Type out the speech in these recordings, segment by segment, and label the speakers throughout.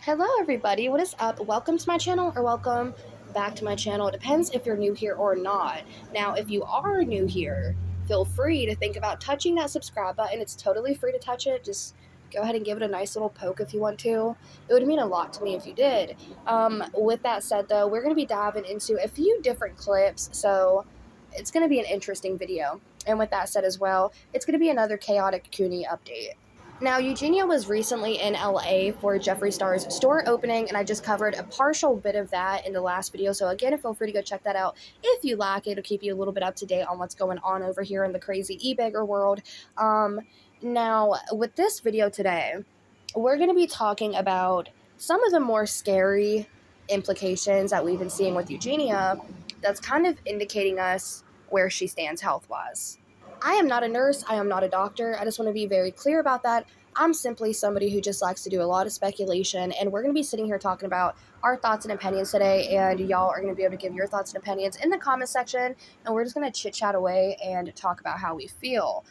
Speaker 1: Hello everybody, what is up? Welcome to my channel or welcome back to my channel. It depends if you're new here or not. Now, if you are new here, feel free to think about touching that subscribe button. It's totally free to touch it. Just go ahead and give it a nice little poke if you want to. It would mean a lot to me if you did. With that said though, we're going to be diving into a few different clips, so it's going to be an interesting video. And with that said as well, it's going to be another chaotic Cooney update. Now, Eugenia was recently in LA for Jeffree Star's store opening, and I just covered a partial bit of that in the last video. So, again, feel free to go check that out if you like it. It'll keep you a little bit up to date on what's going on over here in the crazy e-bagger world. Now, with this video today, we're going to be talking about some of the more scary implications that we've been seeing with Eugenia that's kind of indicating us where she stands health wise. I am not a nurse. I am not a doctor. I just want to be very clear about that. I'm simply somebody who just likes to do a lot of speculation, and we're going to be sitting here talking about our thoughts and opinions today, and y'all are going to be able to give your thoughts and opinions in the comment section, and we're just going to chit-chat away and talk about how we feel.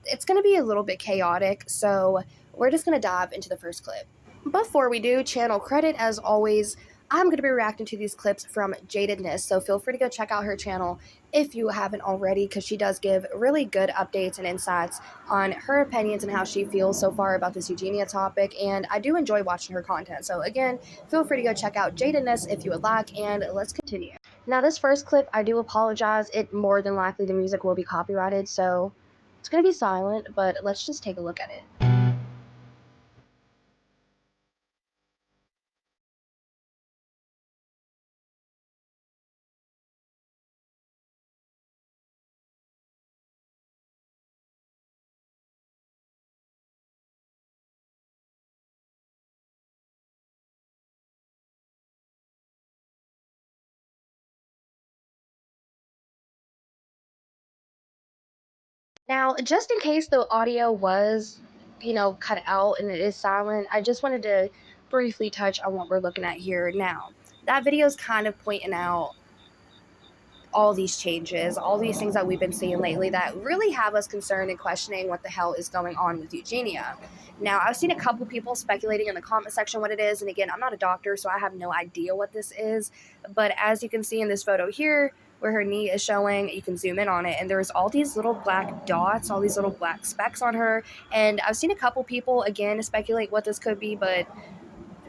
Speaker 1: It's going to be a little bit chaotic, so we're just going to dive into the first clip. Before we do, channel credit as always. I'm going to be reacting to these clips from Jadedness, so feel free to go check out her channel if you haven't already, because she does give really good updates and insights on her opinions and how she feels so far about this Eugenia topic, and I do enjoy watching her content. So again, feel free to go check out Jadedness if you would like, and let's continue. Now, this first clip, I do apologize. It more than likely the music will be copyrighted, so it's going to be silent, but let's just take a look at it. Now, just in case the audio was, cut out and it is silent, I just wanted to briefly touch on what we're looking at here now. That video is kind of pointing out all these changes, all these things that we've been seeing lately that really have us concerned and questioning what the hell is going on with Eugenia. Now, I've seen a couple people speculating in the comment section what it is, and again, I'm not a doctor, so I have no idea what this is, but as you can see in this photo here, where her knee is showing, you can zoom in on it, and there's all these little black dots, all these little black specks on her, and I've seen a couple people, again, speculate what this could be, but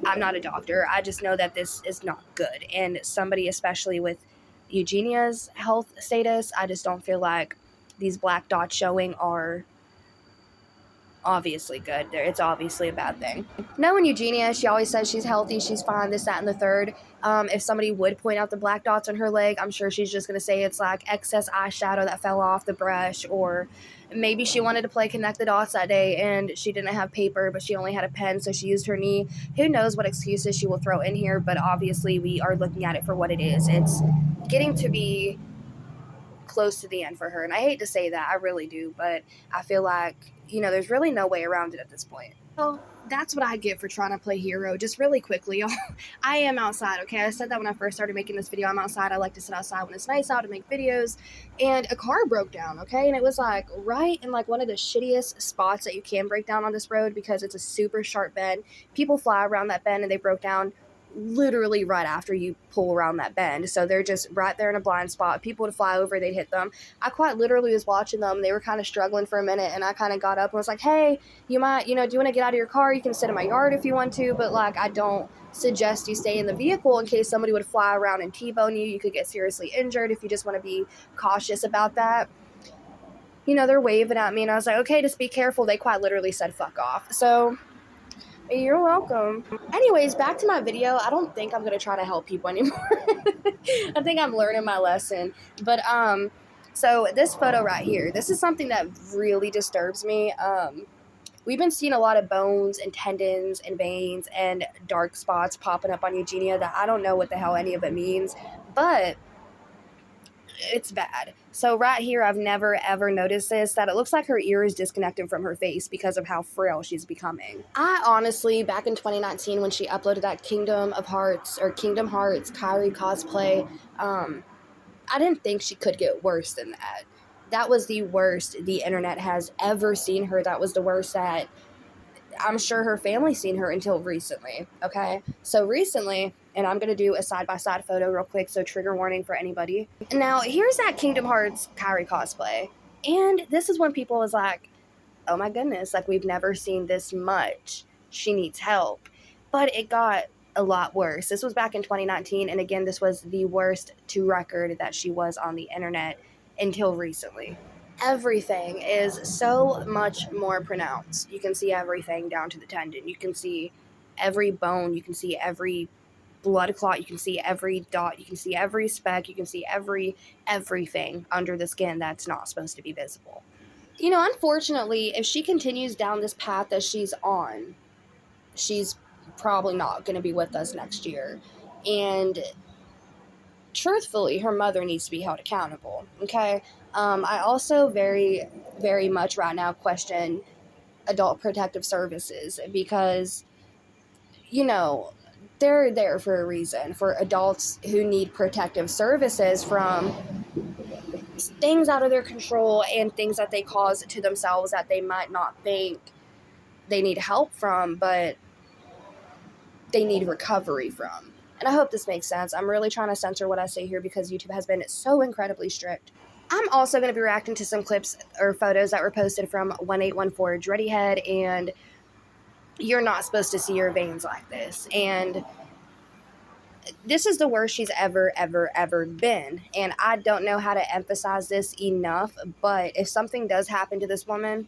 Speaker 1: I'm not a doctor. I just know that this is not good, and somebody, especially with Eugenia's health status, I just don't feel like these black dots showing are obviously good. It's obviously a bad thing. Knowing Eugenia, she always says she's healthy, she's fine, this, that, and the third. If somebody would point out the black dots on her leg, I'm sure she's just going to say it's like excess eyeshadow that fell off the brush, or maybe she wanted to play connect the dots that day and she didn't have paper, but she only had a pen, so she used her knee. Who knows what excuses she will throw in here, but obviously we are looking at it for what it is. It's getting to be close to the end for her, and I hate to say that, I really do, but I feel like, there's really no way around it at this point. So that's what I get for trying to play hero. Just really quickly, y'all. I am outside, okay? I said that when I first started making this video. I'm outside. I like to sit outside when it's nice out to make videos. And a car broke down, okay? And it was like right in like one of the shittiest spots that you can break down on this road, because it's a super sharp bend. People fly around that bend, and they broke down literally right after you pull around that bend. So they're just right there in a blind spot. People would fly over, they'd hit them. I quite literally was watching them. They were kind of struggling for a minute, and I kind of got up and was like, hey, you might, do you want to get out of your car? You can sit in my yard if you want to, but like, I don't suggest you stay in the vehicle in case somebody would fly around and T-bone you. You could get seriously injured if you just want to be cautious about that. They're waving at me, and I was like, okay, just be careful. They quite literally said fuck off. So you're welcome. Anyways, back to my video. I don't think I'm going to try to help people anymore. I think I'm learning my lesson. But, so this photo right here, this is something that really disturbs me. We've been seeing a lot of bones and tendons and veins and dark spots popping up on Eugenia that I don't know what the hell any of it means, but it's bad. So right here, I've never ever noticed this, that it looks like her ear is disconnected from her face because of how frail she's becoming. I honestly, back in 2019 when she uploaded that Kingdom Hearts Kyrie cosplay, I didn't think she could get worse than that. That was the worst the internet has ever seen her. That was the worst that I'm sure her family's seen her until recently, okay? So recently, and I'm going to do a side-by-side photo real quick, so trigger warning for anybody. Now, here's that Kingdom Hearts Kairi cosplay. And this is when people was like, oh my goodness, like we've never seen this much. She needs help. But it got a lot worse. This was back in 2019, and again, this was the worst to record that she was on the internet until recently. Everything is so much more pronounced. You can see everything down to the tendon. You can see every bone. You can see every blood clot. You can see every dot. You can see every speck. You can see everything under the skin that's not supposed to be visible. You know, unfortunately, if she continues down this path that she's on, she's probably not going to be with us next year. And truthfully, her mother needs to be held accountable, okay? I also very, very much right now question adult protective services because, you know, they're there for a reason, for adults who need protective services from things out of their control and things that they cause to themselves that they might not think they need help from, but they need recovery from. And I hope this makes sense. I'm really trying to censor what I say here because YouTube has been so incredibly strict. I'm also going to be reacting to some clips or photos that were posted from 1814 Dreadyhead, and you're not supposed to see your veins like this. And this is the worst she's ever been. And I don't know how to emphasize this enough, but if something does happen to this woman,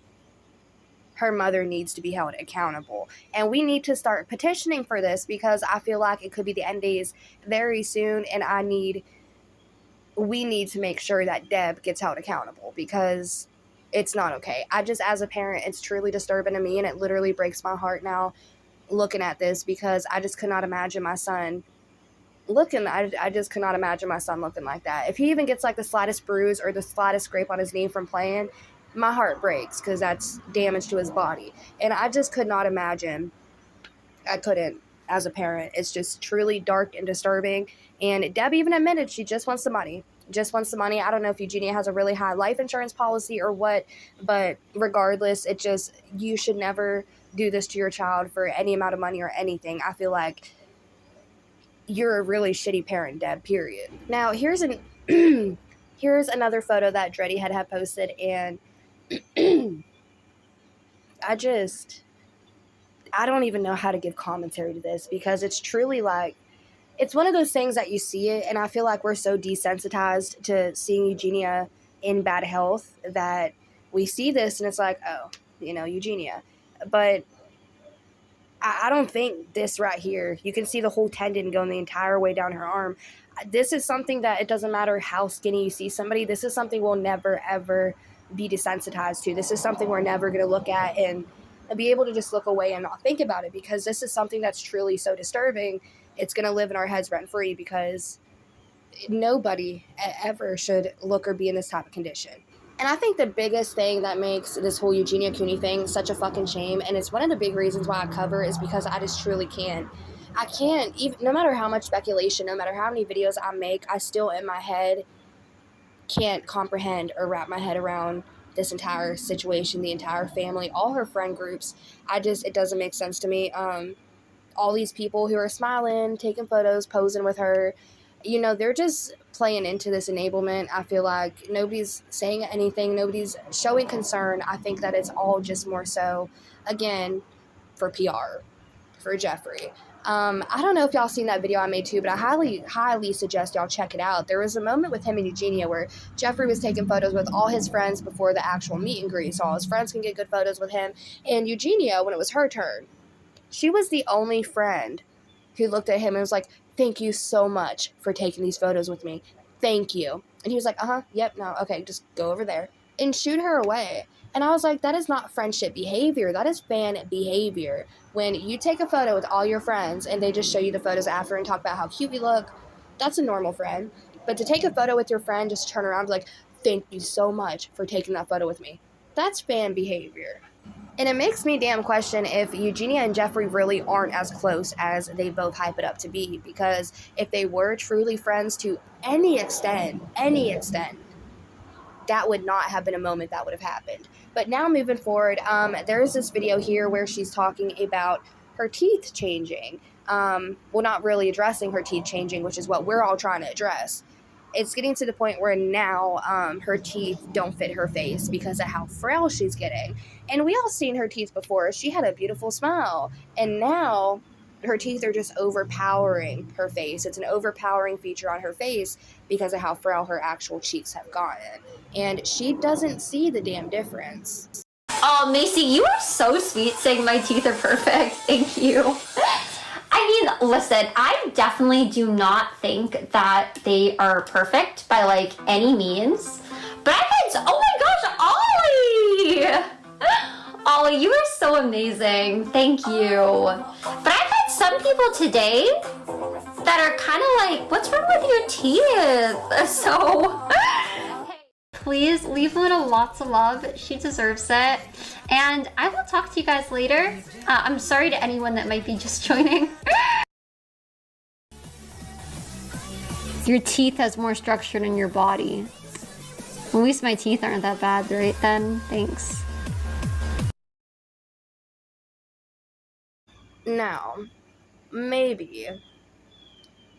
Speaker 1: her mother needs to be held accountable. And we need to start petitioning for this because I feel like it could be the end days very soon, and we need to make sure that Deb gets held accountable because it's not okay. As a parent, it's truly disturbing to me, and it literally breaks my heart now looking at this because I just could not imagine my son I just could not imagine my son looking like that. If he even gets like the slightest bruise or the slightest scrape on his knee from playing, my heart breaks because that's damage to his body. And I just could not imagine. I couldn't as a parent. It's just truly dark and disturbing. And Deb even admitted she just wants the money. Just wants the money. I don't know if Eugenia has a really high life insurance policy or what, but regardless, you should never do this to your child for any amount of money or anything. I feel like you're a really shitty parent, Deb, period. Now, here's another photo that Dreadyhead had posted, and I don't even know how to give commentary to this because it's truly like, it's one of those things that you see it, and I feel like we're so desensitized to seeing Eugenia in bad health that we see this and it's like, oh, Eugenia. But I don't think this right here, you can see the whole tendon going the entire way down her arm. This is something that it doesn't matter how skinny you see somebody. This is something we'll never, ever be desensitized to. This is something we're never going to look at and be able to just look away and not think about it because this is something that's truly so disturbing. It's going to live in our heads rent free because nobody ever should look or be in this type of condition. And I think the biggest thing that makes this whole Eugenia Cooney thing such a fucking shame, and it's one of the big reasons why I cover, is because I just truly can't. I can't, even no matter how much speculation, no matter how many videos I make, I still in my head can't comprehend or wrap my head around this entire situation, the entire family, all her friend groups. It doesn't make sense to me. All these people who are smiling, taking photos, posing with her, they're just playing into this enablement. I feel like nobody's saying anything. Nobody's showing concern. I think that it's all just more so, again, for PR, for Jeffrey. I don't know if y'all seen that video I made too, but I highly suggest y'all check it out. There was a moment with him and Eugenia where Jeffrey was taking photos with all his friends before the actual meet and greet, so all his friends can get good photos with him. And Eugenia, when it was her turn, she was the only friend who looked at him and was like, thank you so much for taking these photos with me. Thank you. And he was like, yep, no, okay, just go over there. And shoot her away. And I was like, that is not friendship behavior. That is fan behavior. When you take a photo with all your friends and they just show you the photos after and talk about how cute you look, that's a normal friend. But to take a photo with your friend, just turn around and be like, thank you so much for taking that photo with me. That's fan behavior. And it makes me damn question if Eugenia and Jeffrey really aren't as close as they both hype it up to be. Because if they were truly friends to any extent, that would not have been a moment that would have happened. But now moving forward, there's this video here where she's talking about her teeth changing. Well, not really addressing her teeth changing, which is what we're all trying to address. It's getting to the point where now her teeth don't fit her face because of how frail she's getting. And we all seen her teeth before. She had a beautiful smile. And now her teeth are just overpowering her face. It's an overpowering feature on her face because of how frail her actual cheeks have gotten. And she doesn't see the damn difference.
Speaker 2: Oh, Macy, you are so sweet saying my teeth are perfect. Thank you. I mean, listen, I definitely do not think that they are perfect by like any means. But I've had, oh my gosh, Ollie! Ollie, you are so amazing. Thank you. But I've had some people today that are kind of like, what's wrong with your teeth? So, please leave Luna lots of love. She deserves it. And I will talk to you guys later. I'm sorry to anyone that might be just joining. Your teeth has more structure than your body. At least my teeth aren't that bad, right then? Thanks.
Speaker 1: Now, maybe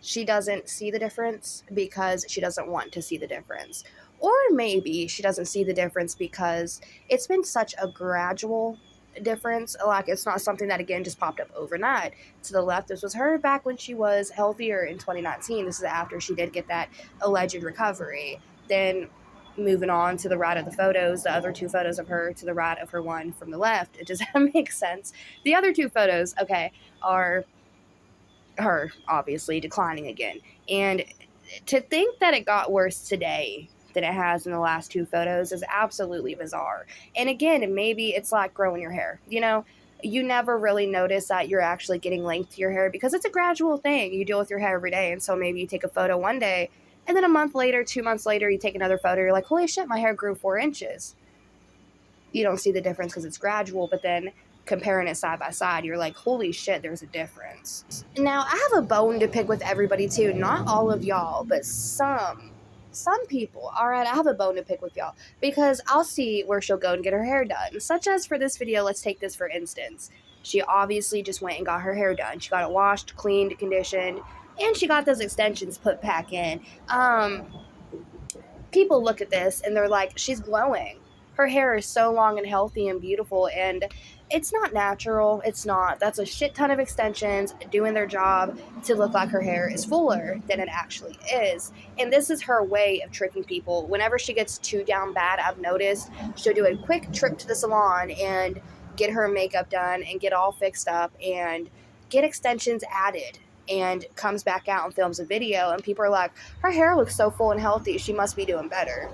Speaker 1: she doesn't see the difference because she doesn't want to see the difference. Or maybe she doesn't see the difference because it's been such a gradual difference. Like, it's not something that, again, just popped up overnight. To the left, this was her back when she was healthier in 2019. This is after she did get that alleged recovery. Then moving on to the right of the photos, the other two photos of her to the right of her one from the left. Does that make sense? The other two photos, okay, are her obviously declining again. And to think that it got worse today than it has in the last two photos is absolutely bizarre. And again, maybe it's like growing your hair. You know, you never really notice that you're actually getting length to your hair because it's a gradual thing. You deal with your hair every day. And so maybe you take a photo one day and then a month later, 2 months later, you take another photo. You're like, holy shit, my hair grew 4 inches. You don't see the difference because it's gradual, but then comparing it side by side, you're like, holy shit, there's a difference. Now, I have a bone to pick with everybody too. Not all of y'all, but some people. All right, I have a bone to pick with y'all because I'll see where she'll go and get her hair done. Such as for this video, let's take this for instance. She obviously just went and got her hair done. She got it washed, cleaned, conditioned, and she got those extensions put back in. People look at this and they're like, she's glowing. Her hair is so long and healthy and beautiful, and it's not natural. It's not. That's a shit ton of extensions doing their job to look like her hair is fuller than it actually is. And this is her way of tricking people. Whenever she gets too down bad, I've noticed she'll do a quick trip to the salon and get her makeup done and get all fixed up and get extensions added, and comes back out and films a video, and people are like, her hair looks so full and healthy, she must be doing better.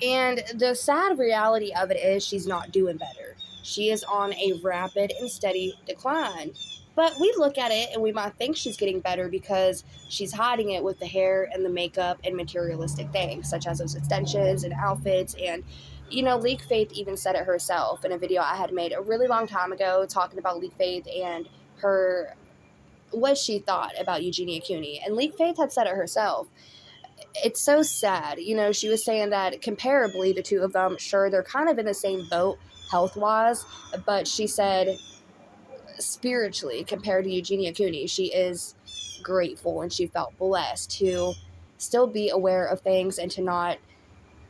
Speaker 1: And the sad reality of it is she's not doing better. She is on a rapid and steady decline. But we look at it and we might think she's getting better because she's hiding it with the hair and the makeup and materialistic things, such as those extensions and outfits. And, you know, Leak Faith even said it herself in a video I had made a really long time ago talking about Leak Faith and her, what she thought about Eugenia Cooney. And Leak Faith had said it herself. It's so sad. You know, she was saying that comparably, the two of them, sure, they're kind of in the same boat health-wise, but she said spiritually, compared to Eugenia Cooney, she is grateful and she felt blessed to still be aware of things and to not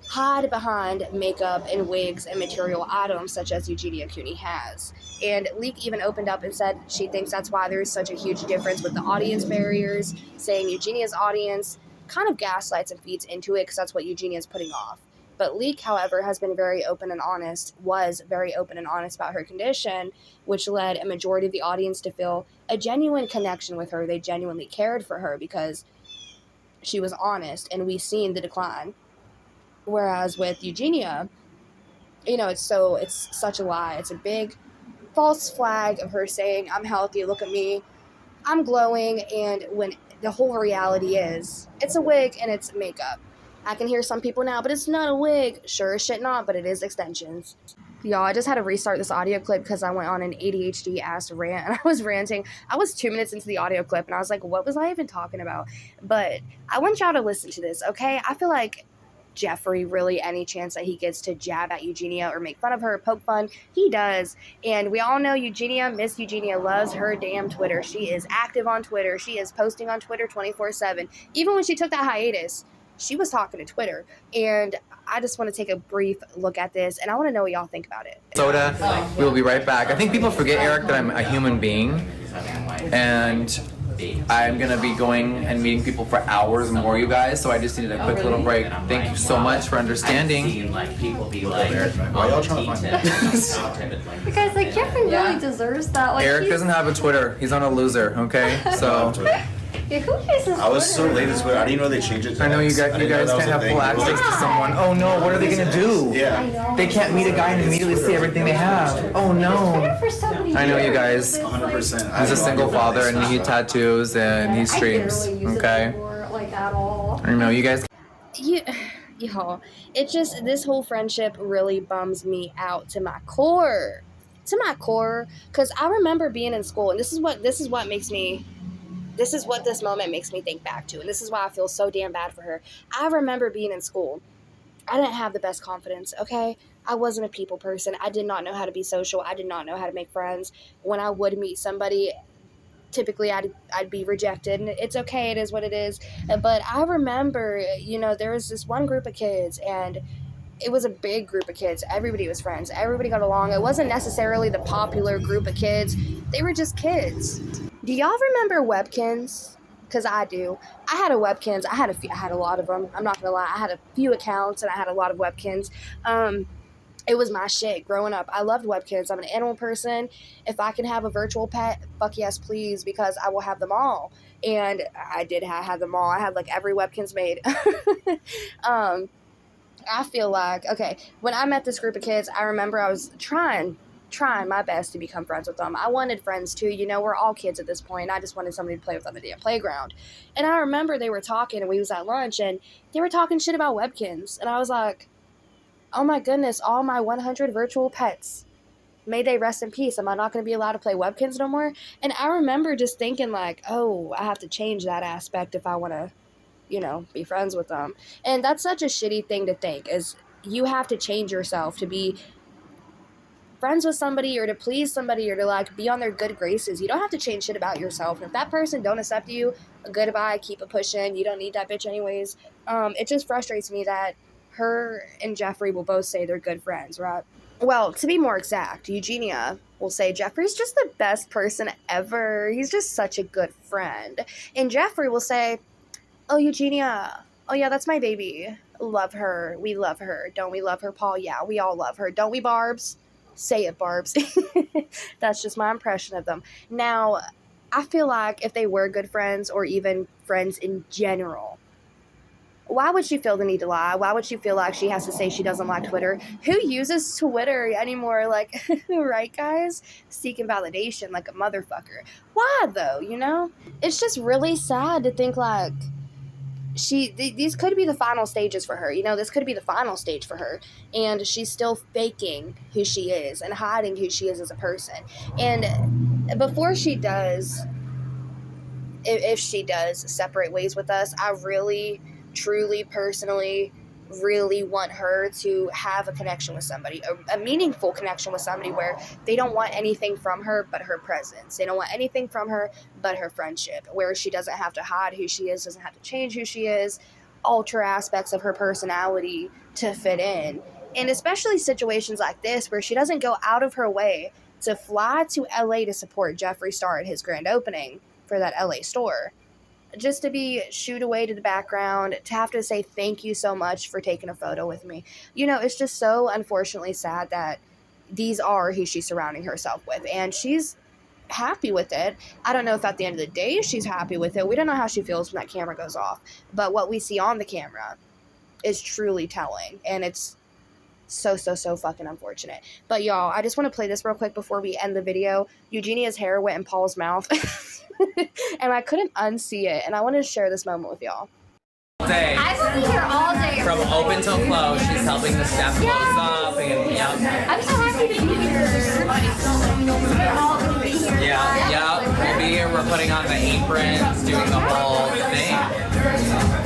Speaker 1: hide behind makeup and wigs and material items such as Eugenia Cooney has. And Leak even opened up and said she thinks that's why there's such a huge difference with the audience barriers, saying Eugenia's audience kind of gaslights and feeds into it because that's what Eugenia's putting off. But Leak, however, has been very open and honest, was very open and honest about her condition, which led a majority of the audience to feel a genuine connection with her. They genuinely cared for her because she was honest, and we've seen the decline. Whereas with Eugenia, you know, it's such a lie. It's a big false flag of her saying, I'm healthy, look at me, I'm glowing, and when the whole reality is, it's a wig and it's makeup. I can hear some people now, but it's not a wig. Sure as shit not, but it is extensions. Y'all, I just had to restart this audio clip because I went on an ADHD-ass rant, and I was ranting. I was 2 minutes into the audio clip, and I was like, what was I even talking about? But I want y'all to listen to this, okay? I feel like Jeffrey really any chance that he gets to jab at Eugenia or make fun of her, poke fun, he does. And we all know Miss Eugenia loves her damn Twitter. She is active on Twitter. She is posting on Twitter 24/7. Even when she took that hiatus, she was talking to Twitter. And I just want to take a brief look at this, and I want to know what y'all think about it.
Speaker 3: Soda, we'll be right back. I think people forget, Eric, that I'm a human being, and I'm gonna be going and meeting people for hours more, you guys, so I just needed a quick little break. Thank you so much for understanding.
Speaker 4: Why y'all trying to find me?
Speaker 2: Because like Jeffrey really deserves that. Like,
Speaker 3: Eric doesn't have a Twitter. He's on a loser, okay? So
Speaker 2: Yeah, who uses
Speaker 4: I was so late as well. I didn't know they changed it to
Speaker 3: I know you
Speaker 4: X.
Speaker 3: guys,
Speaker 4: I
Speaker 3: you
Speaker 4: didn't know
Speaker 3: guys
Speaker 4: that
Speaker 3: can't
Speaker 4: was a
Speaker 3: have full
Speaker 4: thing.
Speaker 3: access to someone. Oh no, what are they gonna do?
Speaker 4: Yeah.
Speaker 3: They can't meet a guy and immediately see everything they have. Oh no.
Speaker 2: for so many
Speaker 3: I know you
Speaker 2: years.
Speaker 3: guys.
Speaker 4: 100%.
Speaker 3: He's a single father and he tattoos and he
Speaker 2: I
Speaker 3: streams.
Speaker 2: barely use it
Speaker 3: Okay.
Speaker 2: anymore, like at all.
Speaker 3: I know you guys.
Speaker 1: Y'all, it just, this whole friendship really bums me out to my core. Because I remember being in school, and this is what this moment makes me think back to, and this is why I feel so damn bad for her. I remember being in school. I didn't have the best confidence, okay? I wasn't a people person. I did not know how to be social. I did not know how to make friends. When I would meet somebody, typically I'd be rejected, and it's okay, it is what it is. But I remember, there was this one group of kids, and it was a big group of kids. Everybody was friends. Everybody got along. It wasn't necessarily the popular group of kids. They were just kids. Do y'all remember Webkins? Because I do. I had a Webkins. I had a lot of them. I'm not gonna lie. I had a few accounts, and I had a lot of Webkins. It was my shit growing up. I loved Webkins. I'm an animal person. If I can have a virtual pet, fuck yes, please, because I will have them all. And I had them all. I had like every Webkins made. I feel like, okay, when I met this group of kids, I remember I was trying my best to become friends with them. I wanted friends too. We're all kids at this point. I just wanted somebody to play with on the damn playground. And I remember they were talking, and we was at lunch, and they were talking shit about Webkins. And I was like, oh my goodness, all my 100 virtual pets, may they rest in peace. Am I not going to be allowed to play Webkins no more? And I remember just thinking like, oh, I have to change that aspect if I want to, be friends with them. And that's such a shitty thing to think, is you have to change yourself to be friends with somebody or to please somebody or to like be on their good graces. You don't have to change shit about yourself. And if that person don't accept you, goodbye, keep it pushing. You don't need that bitch anyways. It just frustrates me that her and Jeffrey will both say they're good friends, right? Well, to be more exact, Eugenia will say Jeffrey's just the best person ever. He's just such a good friend. And Jeffrey will say, oh, Eugenia, oh yeah, that's my baby. Love her. We love her. Don't we love her, Paul? Yeah, we all love her. Don't we, Barbs? Say it, Barbs. That's just my impression of them. Now, I feel like if they were good friends or even friends in general, why would she feel the need to lie? Why would she feel like she has to say she doesn't like Twitter? Who uses Twitter anymore? Like, right, guys? Seeking validation like a motherfucker. Why, though, It's just really sad to think, like, these could be the final stages for her. This could be the final stage for her. And she's still faking who she is and hiding who she is as a person. And before she does, if she does separate ways with us, I really, truly, personally, really want her to have a connection with somebody, a meaningful connection with somebody where they don't want anything from her but her presence. They don't want anything from her but her friendship, where she doesn't have to hide who she is, doesn't have to change who she is, alter aspects of her personality to fit in. And especially situations like this where she doesn't go out of her way to fly to LA to support Jeffree Star at his grand opening for that LA store. Just to be shooed away to the background, to have to say thank you so much for taking a photo with me. It's just so unfortunately sad that these are who she's surrounding herself with. And she's happy with it. I don't know if at the end of the day she's happy with it. We don't know how she feels when that camera goes off. But what we see on the camera is truly telling. And it's so fucking unfortunate. But y'all, I just want to play this real quick before we end the video. Eugenia's hair went in Paul's mouth. And I couldn't unsee it, and I wanted to share this moment with y'all.
Speaker 3: Day.
Speaker 2: I will be here all day.
Speaker 3: From open till close, she's helping the staff close up and
Speaker 2: I'm so happy to be here. We're all going to be here.
Speaker 3: We'll be here. We're putting on the aprons, doing the whole thing.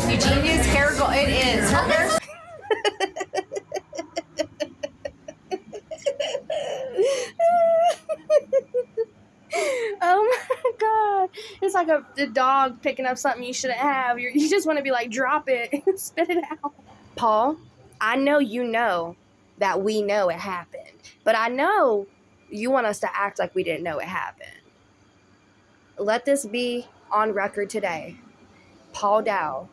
Speaker 5: Eugenia's hair it is. Her hair.
Speaker 1: Oh my god. It's like a dog picking up something you shouldn't have. You just want to be like, drop it, spit it out. Paul, I know you know that we know it happened, but I know you want us to act like we didn't know it happened. Let this be on record today. Paul Dow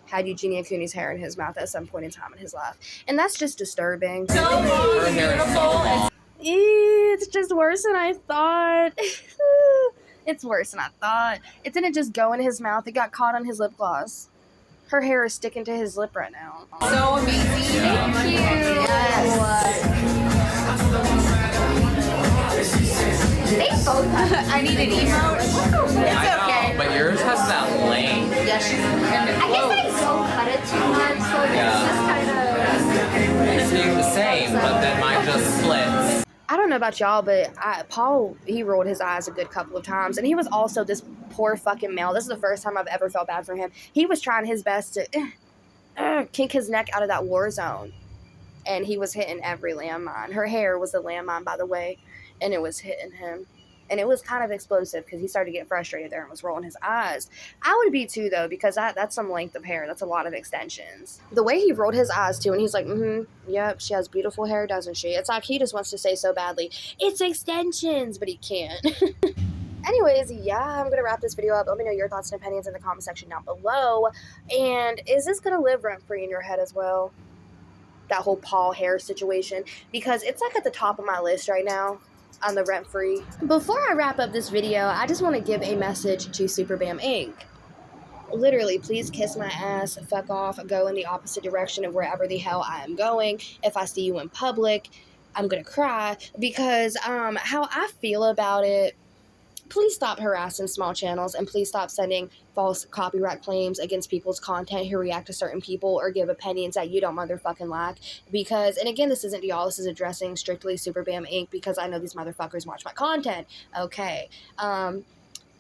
Speaker 1: had Eugenia Cooney's hair in his mouth at some point in time in his life. And that's just disturbing.
Speaker 2: So long and beautiful.
Speaker 1: It's just worse than I thought. It's worse than I thought. It didn't just go in his mouth, it got caught on his lip gloss. Her hair is sticking to his lip right now.
Speaker 2: So amazing. Thank you.
Speaker 1: Yes.
Speaker 2: They both have.
Speaker 5: I need an emote. It's okay.
Speaker 3: But yours has that lane.
Speaker 5: Yes, she's
Speaker 2: I guess I don't cut it too much, so it's just kind of.
Speaker 3: It seems the same, but then mine just splits.
Speaker 1: I don't know about y'all, but Paul, he rolled his eyes a good couple of times. And he was also this poor fucking male. This is the first time I've ever felt bad for him. He was trying his best to kink his neck out of that war zone. And he was hitting every landmine. Her hair was a landmine, by the way. And it was hitting him. And it was kind of explosive because he started to get frustrated there and was rolling his eyes. I would be too, though, because that's some length of hair. That's a lot of extensions. The way he rolled his eyes, too, and he's like, yep, she has beautiful hair, doesn't she? It's like he just wants to say so badly, it's extensions, but he can't. Anyways, yeah, I'm going to wrap this video up. Let me know your thoughts and opinions in the comment section down below. And is this going to live rent-free in your head as well? That whole Paul hair situation? Because it's like at the top of my list right now on the rent-free. Before I wrap up this video, I just want to give a message to Superbam Inc. Literally, please kiss my ass, fuck off, go in the opposite direction of wherever the hell I am going. If I see you in public, I'm gonna cry because how I feel about it, please stop harassing small channels and please stop sending false copyright claims against people's content who react to certain people or give opinions that you don't motherfucking like. Because, and again, this isn't to y'all, this is addressing strictly Superbam Inc. because I know these motherfuckers watch my content. Okay.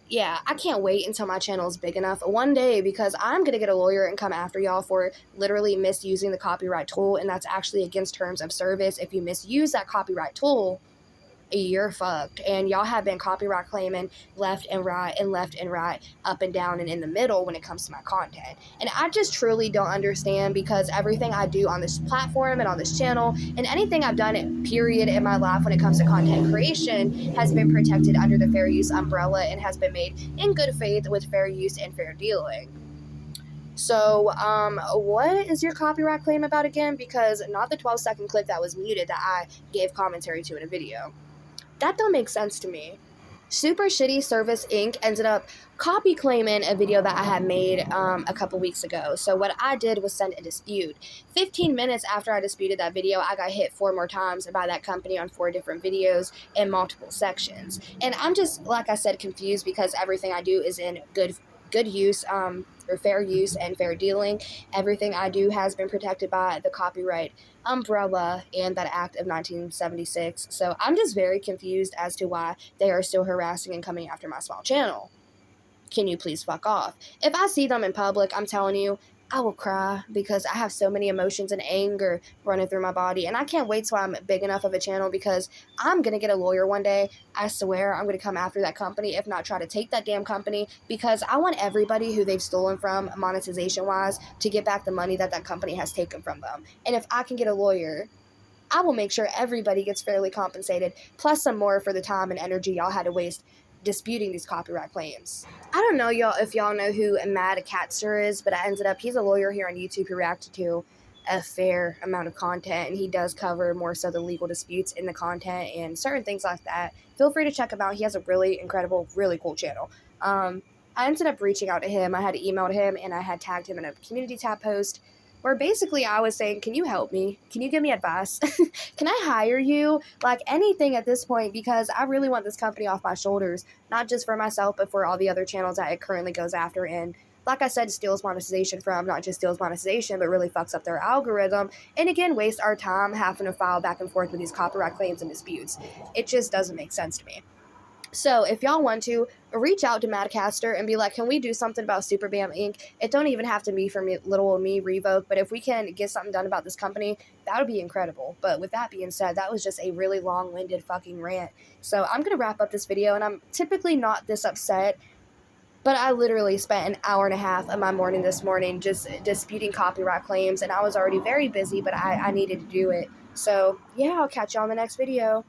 Speaker 1: Yeah, I can't wait until my channel is big enough one day because I'm going to get a lawyer and come after y'all for literally misusing the copyright tool, and that's actually against terms of service. If you misuse that copyright tool, you're fucked. And y'all have been copyright claiming left and right, up and down and in the middle when it comes to my content. And I just truly don't understand because everything I do on this platform and on this channel and anything I've done period in my life when it comes to content creation has been protected under the fair use umbrella and has been made in good faith with fair use and fair dealing. So, what is your copyright claim about again? Because not the 12-second clip that was muted that I gave commentary to in a video. That don't make sense to me. Super Shitty Service Inc. ended up copy claiming a video that I had made a couple weeks ago. So what I did was send a dispute. 15 minutes after I disputed that video, I got hit 4 more times by that company on 4 different videos in multiple sections. And I'm just, like I said, confused because everything I do is in good use, or fair use and fair dealing. Everything I do has been protected by the copyright umbrella and that act of 1976. So I'm just very confused as to why they are still harassing and coming after my small channel. Can you please fuck off? If I see them in public, I'm telling you, I will cry because I have so many emotions and anger running through my body. And I can't wait till I'm big enough of a channel because I'm going to get a lawyer one day. I swear I'm going to come after that company, if not try to take that damn company, because I want everybody who they've stolen from monetization-wise to get back the money that that company has taken from them. And if I can get a lawyer, I will make sure everybody gets fairly compensated, plus some more for the time and energy y'all had to waste disputing these copyright claims. I don't know y'all if y'all know who Mad Katzer is, but he's a lawyer here on YouTube who reacted to a fair amount of content, and he does cover more so the legal disputes in the content and certain things like that. Feel free to check him out. He has a really incredible, really cool channel. I ended up reaching out to him. I had emailed him and I had tagged him in a community tab post where basically I was saying, can you help me? Can you give me advice? Can I hire you? Like anything at this point, because I really want this company off my shoulders, not just for myself, but for all the other channels that it currently goes after. And like I said, steals monetization from, not just steals monetization, but really fucks up their algorithm. And again, waste our time having to file back and forth with these copyright claims and disputes. It just doesn't make sense to me. So if y'all want to, reach out to Madcaster and be like, can we do something about Super Bam Inc? It don't even have to be for me, little old me, Revoke, but if we can get something done about this company, that would be incredible. But with that being said, that was just a really long-winded fucking rant. So I'm going to wrap up this video, and I'm typically not this upset, but I literally spent an hour and a half of my morning this morning just disputing copyright claims, and I was already very busy, but I needed to do it. So yeah, I'll catch y'all in the next video.